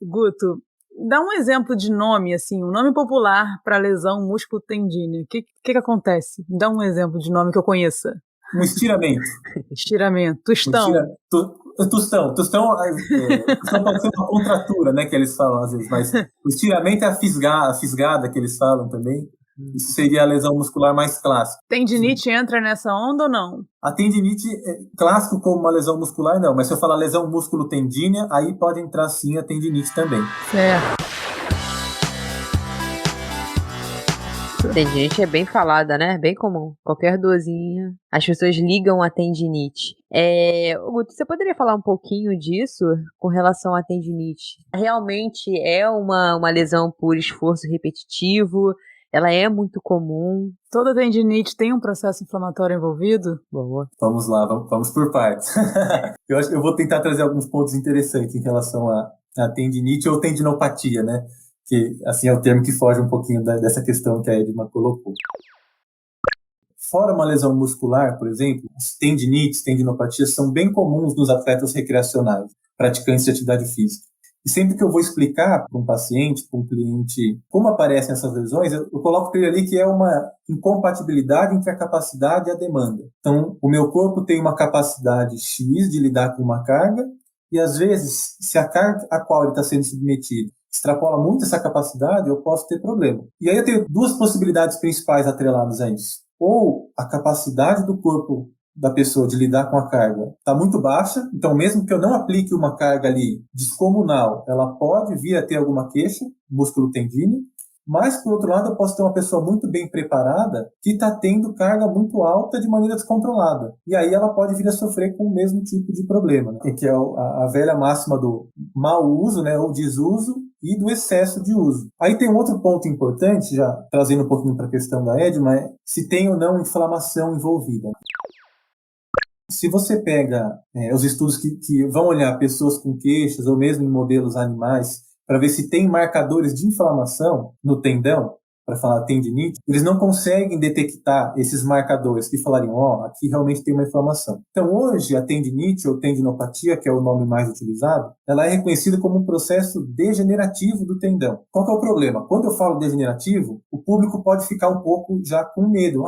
Guto, dá um exemplo de nome, assim, um nome popular para lesão músculo-tendínea. O que acontece? Dá um exemplo de nome que eu conheça. Um estiramento. Estiramento. Tostão. Tostão pode ser uma contratura, né, que eles falam às vezes, mas o estiramento é a fisgada que eles falam também. Isso seria a lesão muscular mais clássica. Tendinite entra nessa onda ou não? A tendinite é clássico como uma lesão muscular, não, mas se eu falar lesão músculo-tendínea, aí pode entrar sim a tendinite também. Certo. Tendinite é bem falada, né? Bem comum. Qualquer dorzinha, as pessoas ligam a tendinite. Guto, você poderia falar um pouquinho disso com relação à tendinite? Realmente é uma lesão por esforço repetitivo? Ela é muito comum? Toda tendinite tem um processo inflamatório envolvido? Boa. Vamos lá, vamos por partes. Eu acho que eu vou tentar trazer alguns pontos interessantes em relação à tendinite ou tendinopatia, né? Que, assim, é o termo que foge um pouquinho dessa questão que a Edma colocou. Fora uma lesão muscular, por exemplo, as tendinites, tendinopatias são bem comuns nos atletas recreacionais, praticantes de atividade física. E sempre que eu vou explicar para um paciente, para um cliente, como aparecem essas lesões, eu coloco para ele ali que é uma incompatibilidade entre a capacidade e a demanda. Então, o meu corpo tem uma capacidade X de lidar com uma carga, e às vezes, se a carga a qual ele está sendo submetido extrapola muito essa capacidade, eu posso ter problema. E aí eu tenho duas possibilidades principais atreladas a isso. Ou a capacidade do corpo da pessoa de lidar com a carga está muito baixa, então mesmo que eu não aplique uma carga ali descomunal, ela pode vir a ter alguma queixa, músculo tendíneo, mas, por outro lado, eu posso ter uma pessoa muito bem preparada que está tendo carga muito alta de maneira descontrolada. E aí ela pode vir a sofrer com o mesmo tipo de problema, né? Que é a velha máxima do mau uso, né, ou desuso, e do excesso de uso. Aí tem um outro ponto importante, já trazendo um pouquinho para a questão da Edma, é se tem ou não inflamação envolvida. Se você pega os estudos que vão olhar pessoas com queixas, ou mesmo em modelos animais, para ver se tem marcadores de inflamação no tendão, para falar tendinite, eles não conseguem detectar esses marcadores que falariam, aqui realmente tem uma inflamação. Então, hoje, a tendinite ou tendinopatia, que é o nome mais utilizado, ela é reconhecida como um processo degenerativo do tendão. Qual que é o problema? Quando eu falo degenerativo, o público pode ficar um pouco já com medo.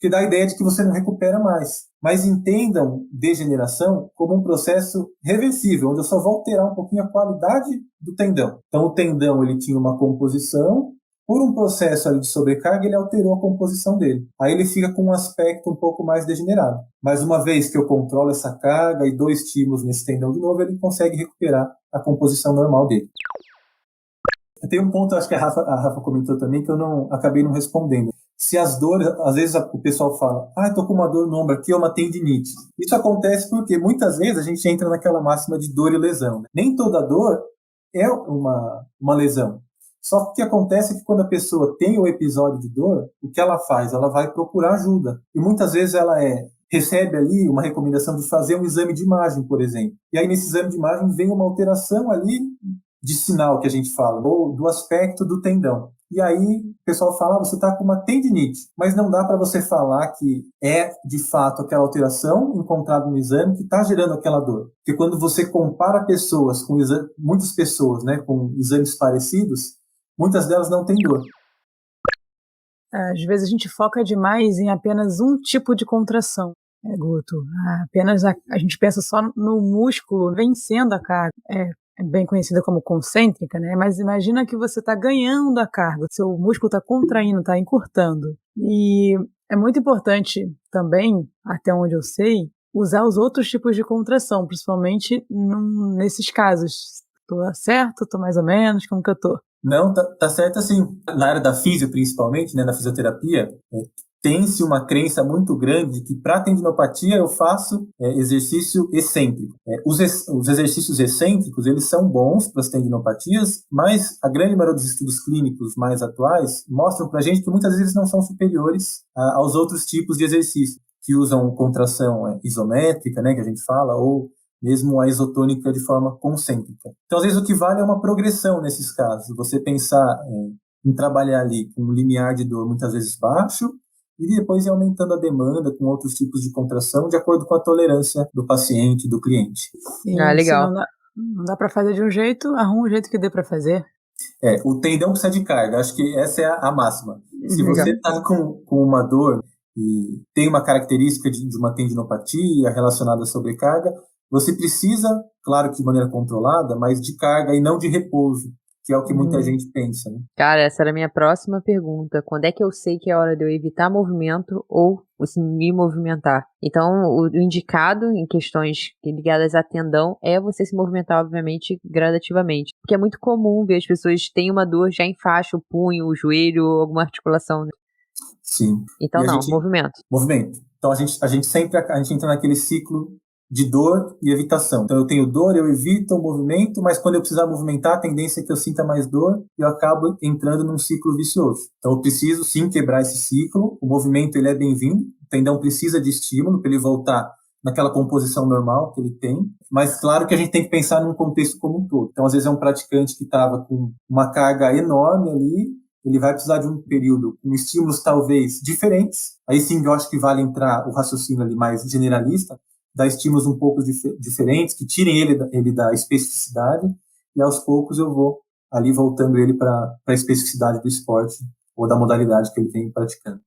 Que dá a ideia de que você não recupera mais. Mas entendam degeneração como um processo reversível, onde eu só vou alterar um pouquinho a qualidade do tendão. Então, o tendão ele tinha uma composição, por um processo ali de sobrecarga, ele alterou a composição dele. Aí ele fica com um aspecto um pouco mais degenerado. Mas uma vez que eu controlo essa carga e dou estímulos nesse tendão de novo, ele consegue recuperar a composição normal dele. Tem um ponto, acho que a Rafa comentou também, que eu acabei não respondendo. Se as dores, às vezes o pessoal fala, tô com uma dor no ombro aqui, é uma tendinite. Isso acontece porque muitas vezes a gente entra naquela máxima de dor e lesão, né? Nem toda dor é uma lesão. Só que o que acontece é que quando a pessoa tem o episódio de dor, o que ela faz? Ela vai procurar ajuda. E muitas vezes ela recebe ali uma recomendação de fazer um exame de imagem, por exemplo. E aí nesse exame de imagem vem uma alteração ali de sinal que a gente fala, ou do aspecto do tendão. E aí o pessoal fala, você está com uma tendinite, mas não dá para você falar que é de fato aquela alteração encontrada no exame que está gerando aquela dor. Porque quando você compara pessoas com muitas pessoas, né, com exames parecidos, muitas delas não têm dor. Às vezes a gente foca demais em apenas um tipo de contração, Guto. Apenas a gente pensa só no músculo vencendo a carga. É bem conhecida como concêntrica, né? Mas imagina que você está ganhando a carga, seu músculo está contraindo, está encurtando. E é muito importante também, até onde eu sei, usar os outros tipos de contração, principalmente nesses casos. Tô certo? Tô mais ou menos? Como que eu tô? Não, tá certo assim. Na área da físio, principalmente, né, na fisioterapia, tem-se uma crença muito grande que para tendinopatia eu faço exercício excêntrico. Os exercícios excêntricos, eles são bons para as tendinopatias, mas a grande maioria dos estudos clínicos mais atuais mostram para a gente que muitas vezes eles não são superiores aos outros tipos de exercício, que usam contração isométrica, né, que a gente fala, ou mesmo a isotônica de forma concêntrica. Então, às vezes, o que vale é uma progressão nesses casos. Você pensar em trabalhar ali com um limiar de dor muitas vezes baixo, e depois ir aumentando a demanda com outros tipos de contração de acordo com a tolerância do paciente, do cliente. Sim, legal. Não dá para fazer de um jeito, arruma um jeito que dê para fazer. O tendão precisa de carga, acho que essa é a máxima. Se Legal. você está com uma dor e tem uma característica de uma tendinopatia relacionada à sobrecarga, você precisa, claro que de maneira controlada, mas de carga e não de repouso, que é o que muita gente pensa, né? Cara, essa era a minha próxima pergunta. Quando é que eu sei que é hora de eu evitar movimento ou me movimentar? Então, o indicado em questões ligadas a tendão é você se movimentar, obviamente, gradativamente. Porque é muito comum ver as pessoas têm uma dor, já enfaixa o punho, o joelho, alguma articulação, né? Sim. Então, E a não, gente, movimento. movimento. Então a gente sempre entra naquele ciclo de dor e evitação. Então eu tenho dor, eu evito o movimento, mas quando eu precisar movimentar, a tendência é que eu sinta mais dor e eu acabo entrando num ciclo vicioso. Então eu preciso sim quebrar esse ciclo. O movimento ele é bem-vindo, o tendão precisa de estímulo para ele voltar naquela composição normal que ele tem, mas claro que a gente tem que pensar num contexto como um todo. Então às vezes é um praticante que estava com uma carga enorme ali, ele vai precisar de um período com estímulos talvez diferentes. Aí sim eu acho que vale entrar o raciocínio ali mais generalista, dar estímulos um pouco diferentes, que tirem ele da especificidade, e aos poucos eu vou ali voltando ele para a especificidade do esporte ou da modalidade que ele vem praticando.